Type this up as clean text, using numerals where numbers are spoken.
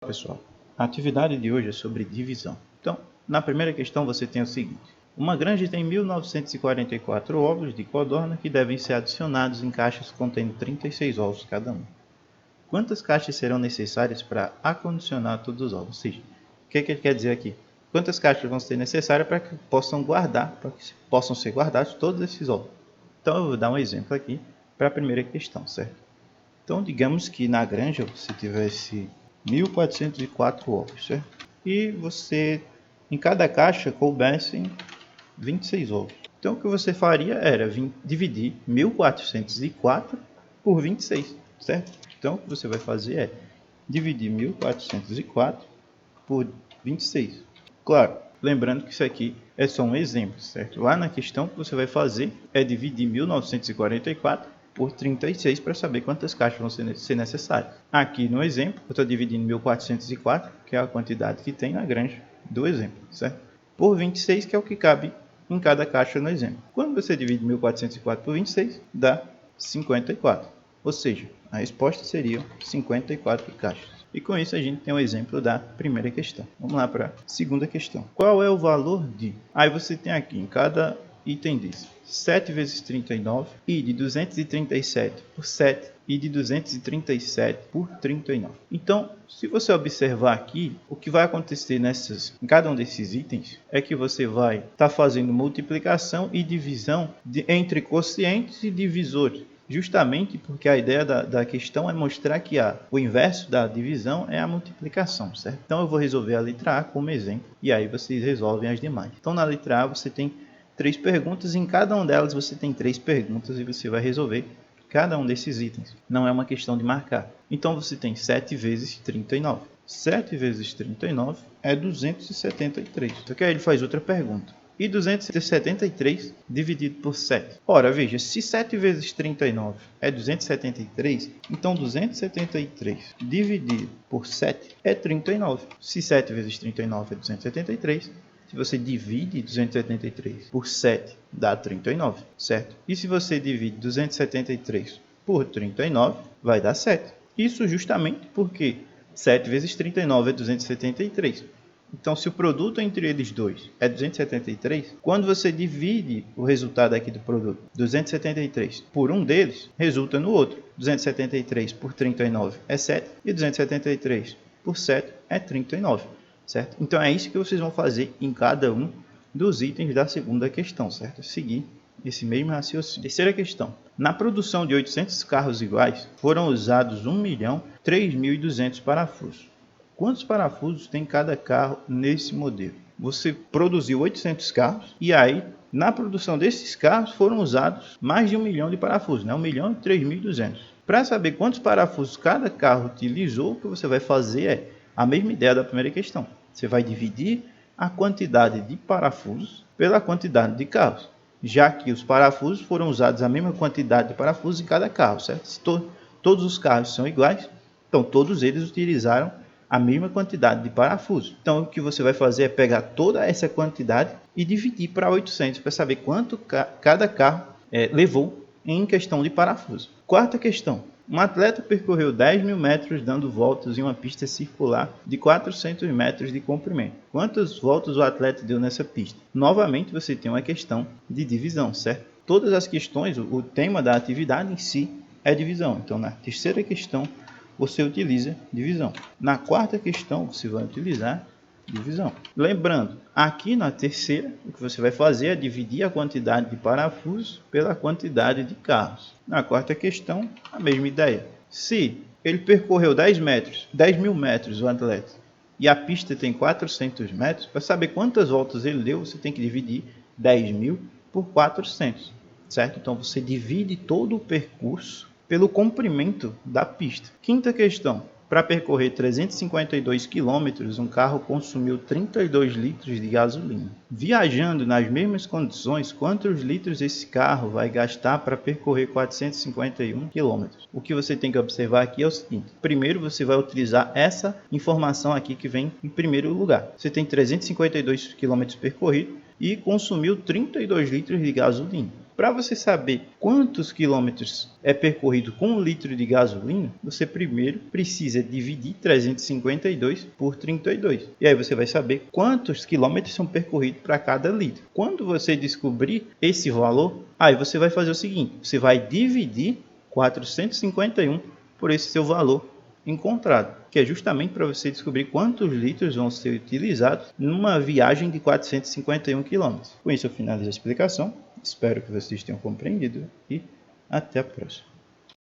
Pessoal, a atividade de hoje é sobre divisão. Então, na primeira questão você tem o seguinte: uma granja tem 1944 ovos de codorna que devem ser adicionados em caixas contendo 36 ovos cada um. Quantas caixas serão necessárias para acondicionar todos os ovos? Ou seja, o que ele quer dizer aqui? Quantas caixas vão ser necessárias para que possam ser guardados todos esses ovos? Então eu vou dar um exemplo aqui para a primeira questão, certo? Então digamos que na granja você tivesse 1404 ovos, certo? E você, em cada caixa, coubessem 26 ovos. Então o que você faria era dividir 1404 por 26, certo? Então o que você vai fazer é dividir 1404 por 26. Claro, lembrando que isso aqui é só um exemplo, certo? Lá na questão que você vai fazer é dividir 1944 por 36 para saber quantas caixas vão ser necessárias. Aqui no exemplo, eu estou dividindo 1404, que é a quantidade que tem na granja do exemplo, certo? Por 26, que é o que cabe em cada caixa no exemplo. Quando você divide 1404 por 26, dá 54. Ou seja, a resposta seria 54 caixas. E com isso a gente tem um exemplo da primeira questão. Vamos lá para a segunda questão. Qual é o valor de... Aí você tem aqui em cada item diz 7 vezes 39 e de 237 por 7 e de 237 por 39. Então, se você observar aqui, o que vai acontecer em cada um desses itens é que você vai estar fazendo multiplicação e divisão entre quocientes e divisores. Justamente porque a ideia da questão é mostrar que o inverso da divisão é a multiplicação, certo? Então eu vou resolver a letra A como exemplo e aí vocês resolvem as demais. Então na letra A você tem 3 perguntas, em cada uma delas você tem 3 perguntas e você vai resolver cada um desses itens. Não é uma questão de marcar. Então você tem 7 vezes 39. 7 vezes 39 é 273. Então aqui ele faz outra pergunta. E 273 dividido por 7. Ora, veja, se 7 vezes 39 é 273, então 273 dividido por 7 é 39. Se 7 vezes 39 é 273, se você divide 273 por 7, dá 39, certo? E se você divide 273 por 39, vai dar 7. Isso justamente porque 7 vezes 39 é 273. Então, se o produto entre eles dois é 273, quando você divide o resultado aqui do produto, 273 por um deles, resulta no outro. 273 por 39 é 7 e 273 por 7 é 39, certo? Então, é isso que vocês vão fazer em cada um dos itens da segunda questão, certo? Seguir esse mesmo raciocínio. Terceira questão. Na produção de 800 carros iguais, foram usados 1.003.200 parafusos. Quantos parafusos tem cada carro nesse modelo? Você produziu 800 carros e aí, na produção desses carros, foram usados mais de 1 milhão de parafusos, né? 1.003.200. Para saber quantos parafusos cada carro utilizou, o que você vai fazer é a mesma ideia da primeira questão. Você vai dividir a quantidade de parafusos pela quantidade de carros, já que os parafusos foram usados a mesma quantidade de parafusos em cada carro, certo? Se todos os carros são iguais, então todos eles utilizaram a mesma quantidade de parafusos. Então o que você vai fazer é pegar toda essa quantidade e dividir para 800 para saber quanto cada carro levou em questão de parafuso. Quarta questão. Um atleta percorreu 10.000 metros dando voltas em uma pista circular de 400 metros de comprimento. Quantas voltas o atleta deu nessa pista? Novamente você tem uma questão de divisão, certo? Todas as questões, o tema da atividade em si é divisão. Então na terceira questão você utiliza divisão. Na quarta questão, você vai utilizar divisão. Lembrando, aqui na terceira, o que você vai fazer é dividir a quantidade de parafusos pela quantidade de carros. Na quarta questão, a mesma ideia. Se ele percorreu 10.000 metros, o atleta, e a pista tem 400 metros, para saber quantas voltas ele deu, você tem que dividir 10.000 por 400, certo? Então, você divide todo o percurso pelo comprimento da pista. Quinta questão. Para percorrer 352 km, um carro consumiu 32 litros de gasolina. Viajando nas mesmas condições, quantos litros esse carro vai gastar para percorrer 451 km? O que você tem que observar aqui é o seguinte. Primeiro, você vai utilizar essa informação aqui que vem em primeiro lugar. Você tem 352 km percorridos e consumiu 32 litros de gasolina. para você saber quantos quilômetros é percorrido com 1 litro de gasolina, você primeiro precisa dividir 352 por 32. E aí você vai saber quantos quilômetros são percorridos para cada litro. Quando você descobrir esse valor, aí você vai fazer o seguinte, você vai dividir 451 por esse seu valor encontrado, que é justamente para você descobrir quantos litros vão ser utilizados numa viagem de 451 km. Com isso eu finalizo a explicação, espero que vocês tenham compreendido e até a próxima.